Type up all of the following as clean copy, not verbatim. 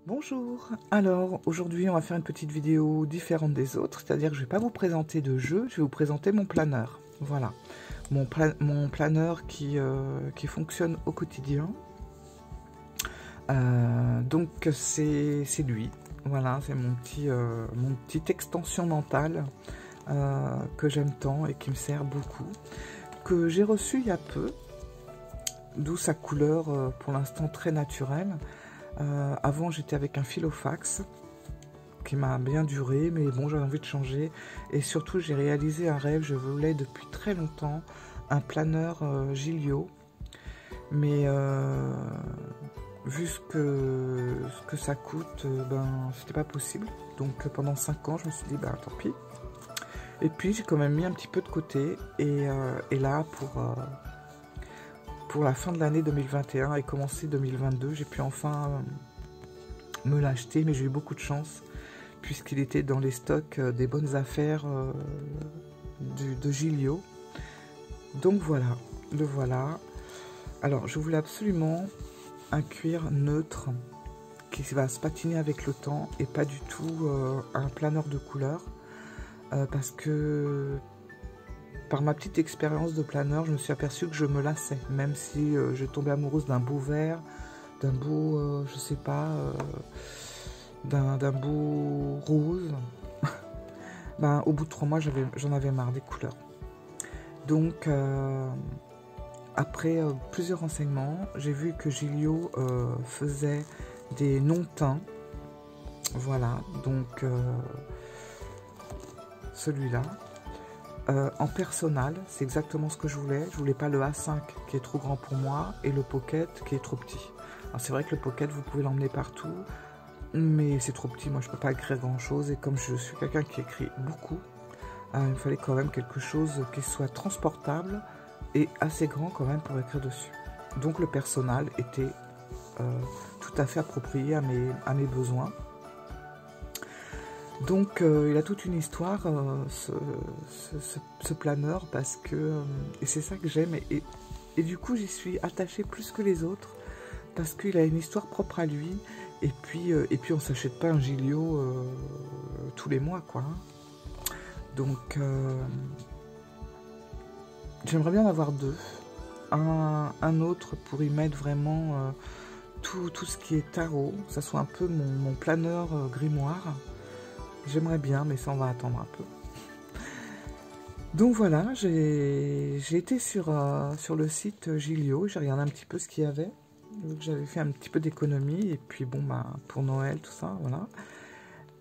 Bonjour, alors aujourd'hui on va faire une petite vidéo différente des autres, c'est-à-dire que je ne vais pas vous présenter de jeu, je vais vous présenter mon planeur. Voilà, mon planeur qui fonctionne au quotidien. Donc c'est lui, voilà, c'est mon petit extension mentale que j'aime tant et qui me sert beaucoup, que j'ai reçu il y a peu, d'où sa couleur pour l'instant très naturelle. Avant j'étais avec un Filofax qui m'a bien duré, mais bon, j'avais envie de changer et surtout j'ai réalisé un rêve. Je voulais depuis très longtemps un planeur Gillio, mais vu ce que ça coûte, ben c'était pas possible. Donc pendant 5 ans je me suis dit ben tant pis, et puis j'ai quand même mis un petit peu de côté et là pour la fin de l'année 2021 et commencer 2022, j'ai pu enfin me l'acheter, mais j'ai eu beaucoup de chance puisqu'il était dans les stocks des bonnes affaires de Gillio. Donc voilà, le voilà. Alors je voulais absolument un cuir neutre qui va se patiner avec le temps et pas du tout un planeur de couleur parce que par ma petite expérience de planeur, je me suis aperçue que je me lassais, même si je tombais amoureuse d'un beau vert, d'un beau, je sais pas, d'un beau rose. Ben, au bout de 3 mois, j'en avais marre des couleurs. Donc, après plusieurs renseignements, j'ai vu que Gillio faisait des non-teints. Voilà, donc celui-là. En personnel, c'est exactement ce que je voulais. Je voulais pas le A5 qui est trop grand pour moi et le Pocket qui est trop petit. Alors c'est vrai que le Pocket, vous pouvez l'emmener partout, mais c'est trop petit. Moi, je peux pas écrire grand chose et comme je suis quelqu'un qui écrit beaucoup, il me fallait quand même quelque chose qui soit transportable et assez grand quand même pour écrire dessus. Donc le personnel était tout à fait approprié à mes besoins. Donc il a toute une histoire, ce planeur, parce que et c'est ça que j'aime, et du coup j'y suis attachée plus que les autres parce qu'il a une histoire propre à lui, et puis on s'achète pas un Gillio tous les mois, quoi. Donc j'aimerais bien en avoir deux, un autre pour y mettre vraiment tout ce qui est tarot, que ça soit un peu mon planeur grimoire. J'aimerais bien, mais ça on va attendre un peu. Donc voilà, j'ai été sur le site Gillio, j'ai regardé un petit peu ce qu'il y avait. J'avais fait un petit peu d'économie, et puis bon, bah, pour Noël, tout ça, voilà.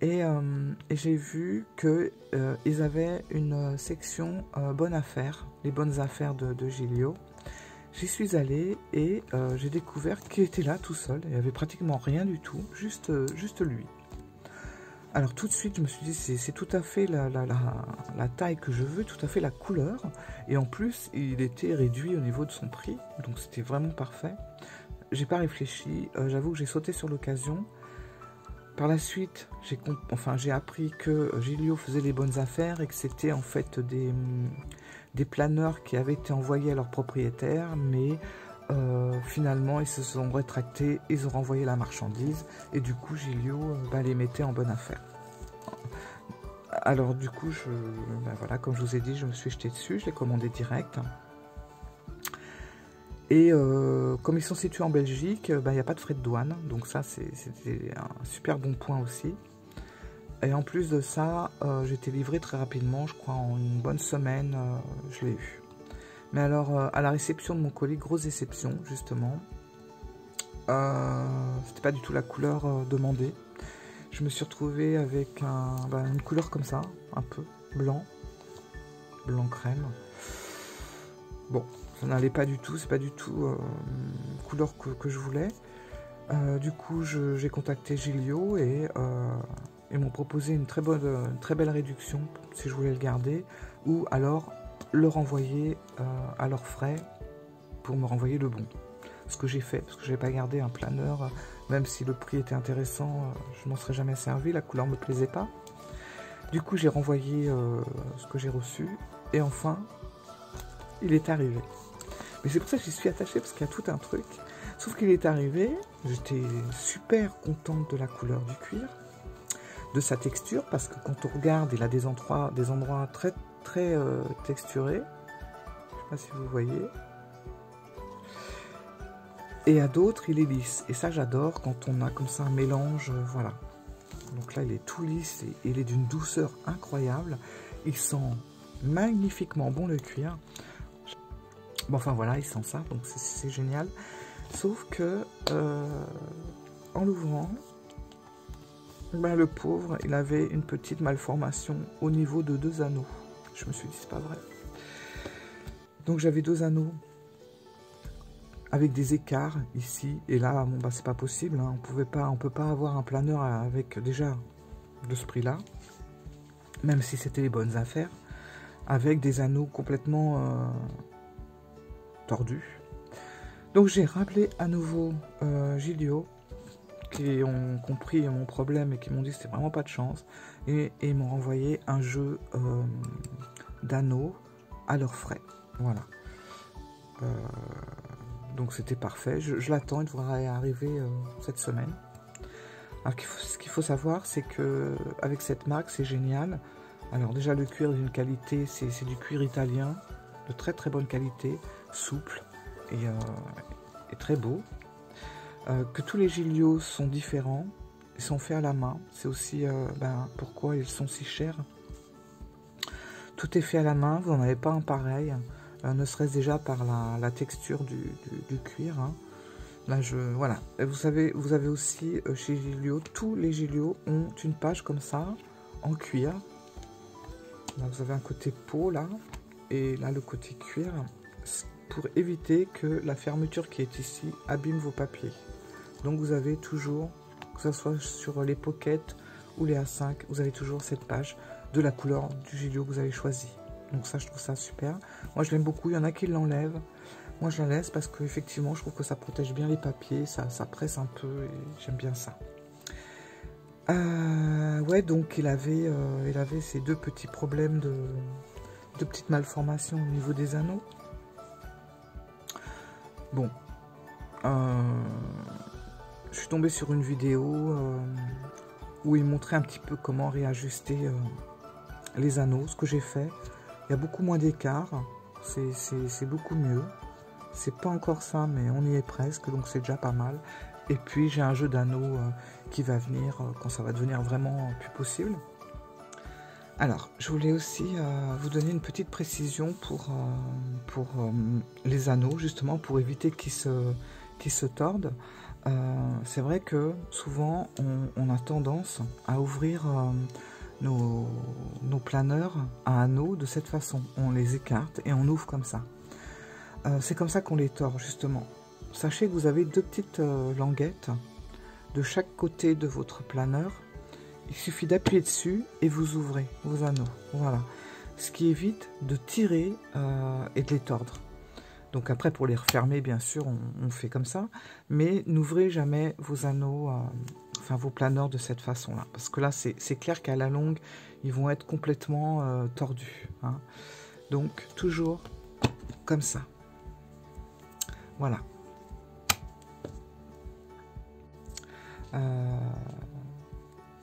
Et j'ai vu qu'ils avaient une section bonnes affaires, les bonnes affaires de Gillio. J'y suis allée et j'ai découvert qu'il était là tout seul, il n'y avait pratiquement rien du tout, juste lui. Alors tout de suite, je me suis dit, c'est tout à fait la taille que je veux, tout à fait la couleur. Et en plus, il était réduit au niveau de son prix, donc c'était vraiment parfait. J'ai pas réfléchi, j'avoue que j'ai sauté sur l'occasion. Par la suite, j'ai appris que Gillio faisait les bonnes affaires et que c'était en fait des planeurs qui avaient été envoyés à leurs propriétaires, mais finalement ils se sont rétractés, ils ont renvoyé la marchandise et du coup Gillio les mettait en bonne affaire. Alors du coup voilà, comme je vous ai dit, je me suis jeté dessus, je l'ai commandé direct, et comme ils sont situés en Belgique, il n'y a pas de frais de douane, donc ça c'était un super bon point aussi. Et en plus de ça, j'ai été livré très rapidement, je crois en une bonne semaine, je l'ai eu. Mais alors, à la réception de mon colis, grosse déception, justement. C'était pas du tout la couleur demandée. Je me suis retrouvée avec une couleur comme ça, un peu blanc crème. Bon, ça n'allait pas du tout, c'est pas du tout couleur que je voulais. Du coup, j'ai contacté Gillio et ils m'ont proposé une très belle réduction si je voulais le garder, ou alors le renvoyer à leurs frais pour me renvoyer le bon. Ce que j'ai fait, parce que je n'avais pas gardé un planeur, même si le prix était intéressant, je m'en serais jamais servi, la couleur me plaisait pas. Du coup j'ai renvoyé ce que j'ai reçu, et enfin il est arrivé. Mais c'est pour ça que j'y suis attachée, parce qu'il y a tout un truc. Sauf qu'il est arrivé, j'étais super contente de la couleur du cuir, de sa texture, parce que quand on regarde, il a des endroits très texturés. Je sais pas si vous voyez. Et à d'autres, il est lisse. Et ça, j'adore quand on a comme ça un mélange, voilà. Donc là, il est tout lisse et il est d'une douceur incroyable. Il sent magnifiquement bon le cuir. Bon, enfin voilà, il sent ça, donc c'est génial. Sauf que, en l'ouvrant, ben, le pauvre, il avait une petite malformation au niveau de 2 anneaux. Je me suis dit, c'est pas vrai. Donc j'avais 2 anneaux avec des écarts ici et là. Bon, bah c'est pas possible, hein. On peut pas avoir un planeur avec déjà de ce prix-là, même si c'était les bonnes affaires, avec des anneaux complètement tordus. Donc j'ai rappelé à nouveau Gilio, qui ont compris mon problème et qui m'ont dit que c'était vraiment pas de chance, et ils m'ont renvoyé un jeu d'anneaux à leurs frais. Voilà. Donc c'était parfait, je l'attends, il devrait arriver cette semaine. Alors ce qu'il faut savoir, c'est que avec cette marque, c'est génial. Alors déjà, le cuir d'une qualité, c'est du cuir italien, de très bonne qualité, souple et très beau. Que tous les Gilio sont différents, ils sont faits à la main, c'est aussi pourquoi ils sont si chers. Tout est fait à la main, vous n'en avez pas un pareil, ne serait-ce déjà par la texture du cuir. Hein. Là, voilà. Et vous avez aussi chez Gilio, tous les Gilio ont une page comme ça, en cuir. Là, vous avez un côté peau, là, et là, le côté cuir, pour éviter que la fermeture qui est ici abîme vos papiers. Donc, vous avez toujours, que ce soit sur les pockets ou les A5, vous avez toujours cette page de la couleur du Gilio que vous avez choisi. Donc ça, je trouve ça super. Moi, je l'aime beaucoup. Il y en a qui l'enlèvent. Moi, je la laisse parce qu'effectivement, je trouve que ça protège bien les papiers. Ça presse un peu et j'aime bien ça. Ouais, donc il avait ces 2 petits problèmes de petites malformations au niveau des anneaux. Bon. Je suis tombée sur une vidéo où il montrait un petit peu comment réajuster les anneaux. Ce que j'ai fait. Il y a beaucoup moins d'écart, c'est beaucoup mieux. C'est pas encore ça, mais on y est presque, donc c'est déjà pas mal. Et puis j'ai un jeu d'anneaux qui va venir quand ça va devenir vraiment plus possible. Alors, je voulais aussi vous donner une petite précision pour les anneaux, justement, pour éviter qu'ils se tordent. C'est vrai que souvent, on a tendance à ouvrir nos planeurs à anneaux de cette façon. On les écarte et on ouvre comme ça. C'est comme ça qu'on les tord, justement. Sachez que vous avez 2 petites languettes de chaque côté de votre planeur. Il suffit d'appuyer dessus et vous ouvrez vos anneaux. Voilà. Ce qui évite de tirer et de les tordre. Donc après, pour les refermer, bien sûr, on fait comme ça. Mais n'ouvrez jamais vos anneaux, enfin vos planeurs de cette façon-là. Parce que là, c'est clair qu'à la longue, ils vont être complètement tordus. Hein. Donc, toujours comme ça. Voilà.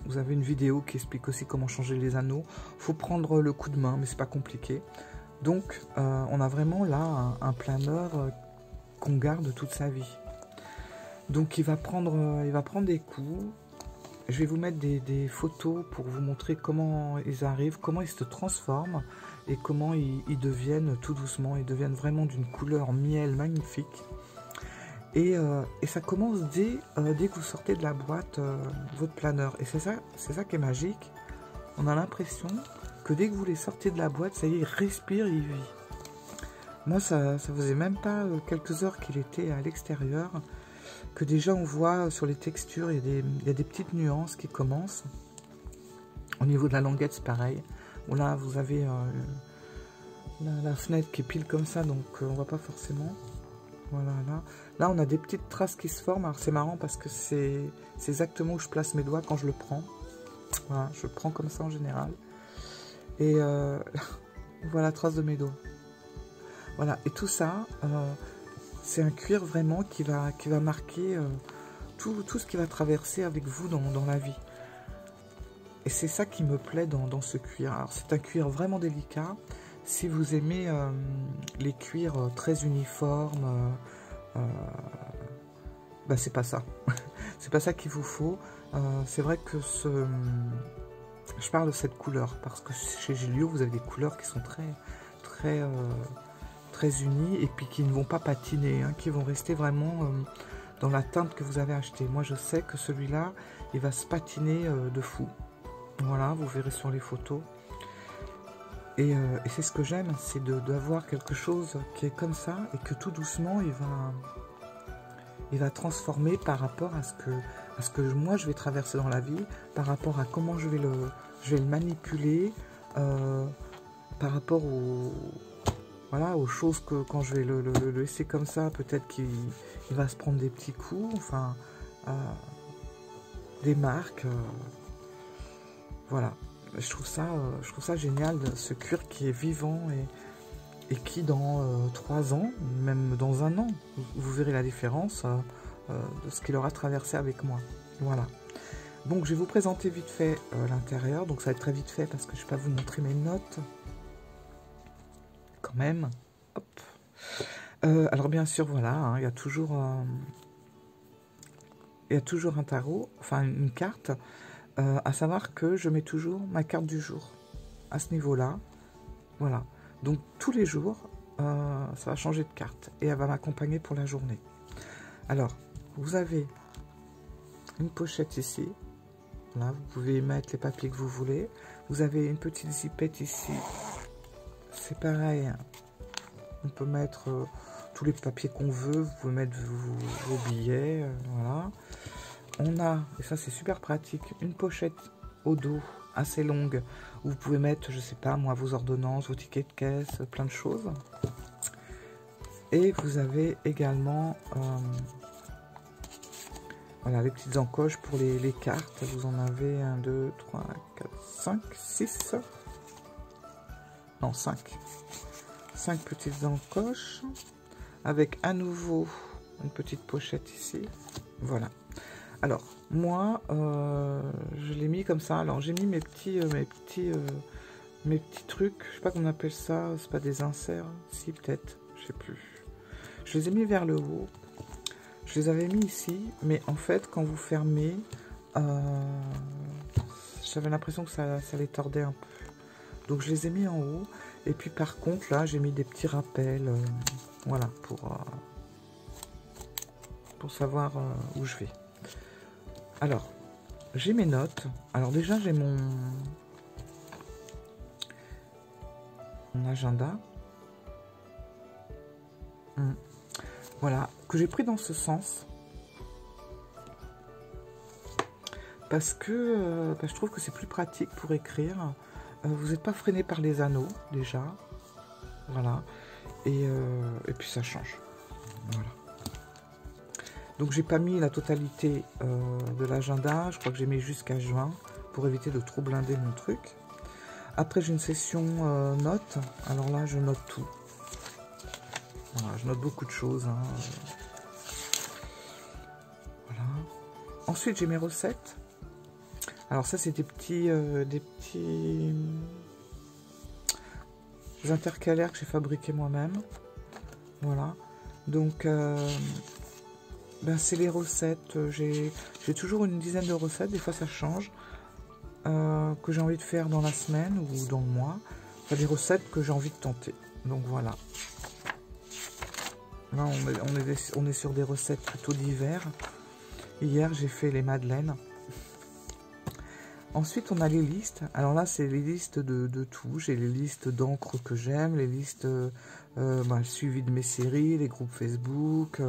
Vous avez une vidéo qui explique aussi comment changer les anneaux. Il faut prendre le coup de main, mais c'est pas compliqué. Donc, on a vraiment là un planeur qu'on garde toute sa vie. Donc, il va prendre des coups. Je vais vous mettre des photos pour vous montrer comment ils arrivent, comment ils se transforment et comment ils deviennent tout doucement. Ils deviennent vraiment d'une couleur miel magnifique. Et ça commence dès que vous sortez de la boîte votre planeur. Et c'est ça qui est magique. On a l'impression que dès que vous les sortez de la boîte, ça y est, il respire, il vit. Moi, ça faisait même pas quelques heures qu'il était à l'extérieur, que déjà on voit sur les textures, il y a des petites nuances qui commencent. Au niveau de la languette, c'est pareil. Bon, là, vous avez la fenêtre qui est pile comme ça, donc on voit pas forcément. Voilà, là, on a des petites traces qui se forment. Alors, c'est marrant parce que c'est exactement où je place mes doigts quand je le prends. Voilà, je le prends comme ça en général. Et on voit la trace de mes doigts. Voilà, et tout ça, c'est un cuir vraiment qui va marquer tout ce qui va traverser avec vous dans la vie. Et c'est ça qui me plaît dans ce cuir. Alors c'est un cuir vraiment délicat. Si vous aimez les cuirs très uniformes, bah c'est pas ça. C'est pas ça qu'il vous faut. C'est vrai que je parle de cette couleur parce que chez Giglio, vous avez des couleurs qui sont très unies et puis qui ne vont pas patiner, hein, qui vont rester vraiment dans la teinte que vous avez achetée. Moi, je sais que celui-là, il va se patiner de fou. Voilà, vous verrez sur les photos. Et c'est ce que j'aime, c'est d'avoir quelque chose qui est comme ça et que tout doucement, il va transformer par rapport à ce que moi, je vais traverser dans la vie, par rapport à comment je vais le manipuler, par rapport voilà, aux choses que quand je vais le laisser comme ça, peut-être qu'il va se prendre des petits coups, enfin, des marques. Voilà, je trouve ça génial, ce cuir qui est vivant et qui dans 3 ans, même dans 1 an, vous verrez la différence de ce qu'il aura traversé avec moi. Voilà. Donc je vais vous présenter vite fait l'intérieur, donc ça va être très vite fait parce que je ne vais pas vous montrer mes notes. Quand même. Hop. Alors bien sûr, voilà, hein, il y a toujours un tarot, enfin une carte. À savoir que je mets toujours ma carte du jour à ce niveau-là. Voilà. Donc tous les jours, ça va changer de carte et elle va m'accompagner pour la journée. Alors, vous avez une pochette ici. Là, vous pouvez mettre les papiers que vous voulez. Vous avez une petite zipette ici. C'est pareil. On peut mettre tous les papiers qu'on veut. Vous pouvez mettre vos billets. Voilà. On a, et ça c'est super pratique, une pochette au dos assez longue où vous pouvez mettre, je sais pas moi, vos ordonnances, vos tickets de caisse, plein de choses. Et vous avez également voilà, les petites encoches pour les cartes. Vous en avez 1, 2, 3, 4, 5, 6. Non, 5. 5 petites encoches avec à nouveau une petite pochette ici. Voilà. Alors, moi, je l'ai mis comme ça. Alors, j'ai mis mes petits trucs. Je sais pas comment on appelle ça. C'est pas des inserts. Si, peut-être. Je sais plus. Je les ai mis vers le haut. Je les avais mis ici. Mais en fait, quand vous fermez, j'avais l'impression que ça les tordait un peu. Donc, je les ai mis en haut. Et puis, par contre, là, j'ai mis des petits rappels. Voilà, pour savoir où je vais. Alors, j'ai mes notes. Alors déjà, j'ai mon agenda. Voilà, que j'ai pris dans ce sens. Parce que je trouve que c'est plus pratique pour écrire. Vous n'êtes pas freiné par les anneaux, déjà. Voilà. Et puis ça change. Voilà. Donc j'ai pas mis la totalité de l'agenda, je crois que j'ai mis jusqu'à juin pour éviter de trop blinder mon truc. Après j'ai une session notes, alors là je note tout. Voilà, je note beaucoup de choses. Hein. Voilà. Ensuite j'ai mes recettes. Alors ça c'est des petits intercalaires que j'ai fabriqués moi-même. Voilà. Donc ben, c'est les recettes, j'ai toujours une dizaine de recettes, des fois ça change, que j'ai envie de faire dans la semaine ou dans le mois. Enfin, des recettes que j'ai envie de tenter. Donc voilà. Là on est sur des recettes plutôt d'hiver. Hier j'ai fait les madeleines. Ensuite on a les listes. Alors là c'est les listes de tout. J'ai les listes d'encre que j'aime, les listes ben, suivies de mes séries, les groupes Facebook.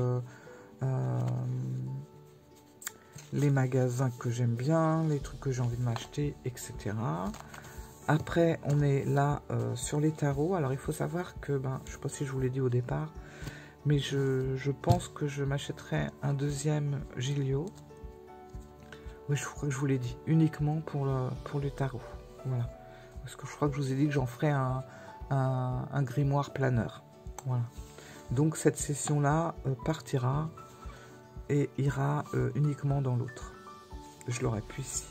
Les magasins que j'aime bien, les trucs que j'ai envie de m'acheter, etc. Après, on est là sur les tarots. Alors, il faut savoir que, ben, je ne sais pas si je vous l'ai dit au départ, mais je pense que je m'achèterai un deuxième Giglio. Oui, je crois que je vous l'ai dit, uniquement pour les tarots. Voilà. Parce que je crois que je vous ai dit que j'en ferai un grimoire planeur. Voilà. Donc cette session-là partira et ira uniquement dans l'autre. Je l'aurai plus ici.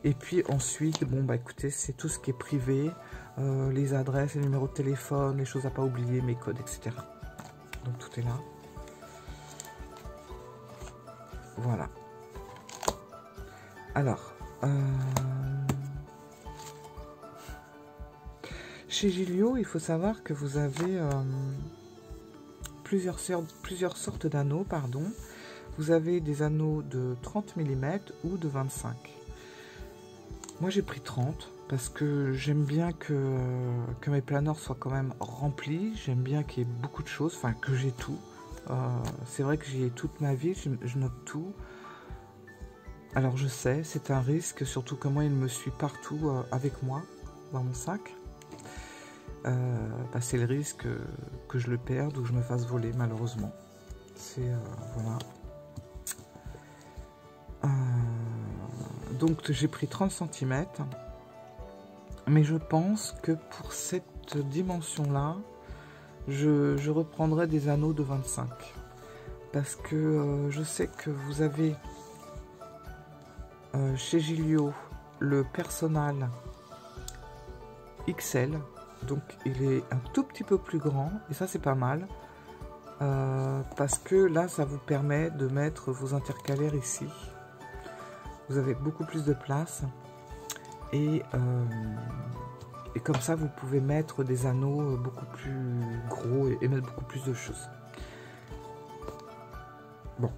Et puis ensuite, bon bah écoutez, c'est tout ce qui est privé, les adresses, les numéros de téléphone, les choses à pas oublier, mes codes, etc. Donc tout est là. Voilà. Alors, chez Gilio, il faut savoir que vous avez plusieurs sortes d'anneaux, pardon. Vous avez des anneaux de 30 mm ou de 25. Moi, j'ai pris 30 parce que j'aime bien que mes planeurs soient quand même remplis. J'aime bien qu'il y ait beaucoup de choses, enfin que j'ai tout. C'est vrai que j'y ai toute ma vie, je note tout. Alors je sais, c'est un risque, surtout que moi il me suit partout avec moi, dans mon sac. Bah, c'est le risque que je le perde ou que je me fasse voler, malheureusement. C'est voilà. Donc j'ai pris 30 cm. Mais je pense que pour cette dimension-là, je reprendrai des anneaux de 25. Parce que je sais que vous avez chez Gilio le Personal XL, donc il est un tout petit peu plus grand et ça c'est pas mal parce que là ça vous permet de mettre vos intercalaires ici, vous avez beaucoup plus de place et comme ça vous pouvez mettre des anneaux beaucoup plus gros et mettre beaucoup plus de choses. Bon.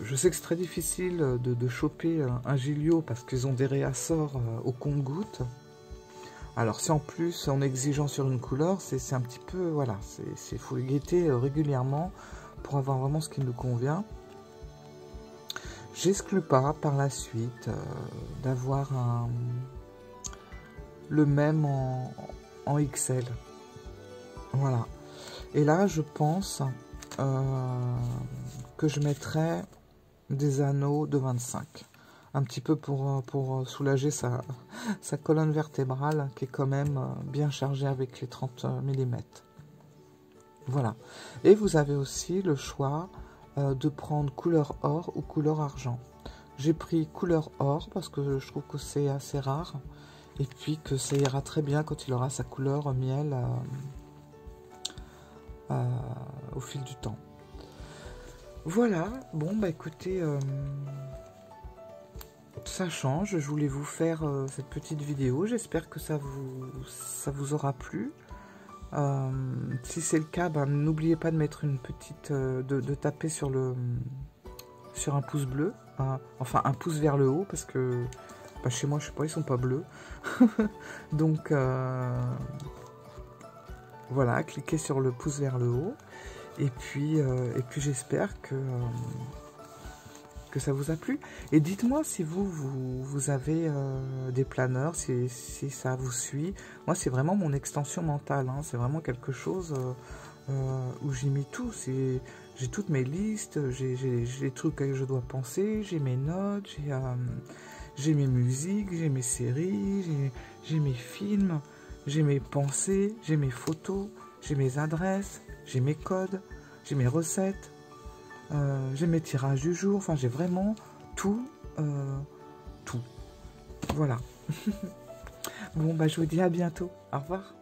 Je sais que c'est très difficile de choper un Gilio parce qu'ils ont des réassorts au compte-gouttes. Alors si en plus en exigeant sur une couleur, c'est un petit peu, voilà, il faut les guetter régulièrement pour avoir vraiment ce qui nous convient. J'exclus pas par la suite d'avoir le même en XL. Voilà. Et là je pense que je mettrai des anneaux de 25, un petit peu pour soulager sa colonne vertébrale qui est quand même bien chargée avec les 30 mm. Voilà. Et vous avez aussi le choix de prendre couleur or ou couleur argent. J'ai pris couleur or parce que je trouve que c'est assez rare et puis que ça ira très bien quand il aura sa couleur miel au fil du temps. Voilà, bon bah écoutez, ça change, je voulais vous faire cette petite vidéo, j'espère que ça vous aura plu. Si c'est le cas, ben, n'oubliez pas de mettre une petite, de taper sur un pouce bleu, enfin un pouce vers le haut, parce que bah, chez moi je sais pas, ils sont pas bleus. Donc voilà, cliquez sur le pouce vers le haut. Et puis j'espère que ça vous a plu. Et dites-moi si vous avez des planeurs, si ça vous suit. Moi, c'est vraiment mon extension mentale. Hein. C'est vraiment quelque chose où j'ai mis tout. J'ai toutes mes listes, j'ai les trucs auxquels je dois penser, j'ai mes notes, j'ai mes musiques, j'ai mes séries, j'ai mes films, j'ai mes pensées, j'ai mes photos, j'ai mes adresses. J'ai mes codes, j'ai mes recettes, j'ai mes tirages du jour, enfin j'ai vraiment tout, tout. Voilà. Bon bah je vous dis à bientôt, au revoir.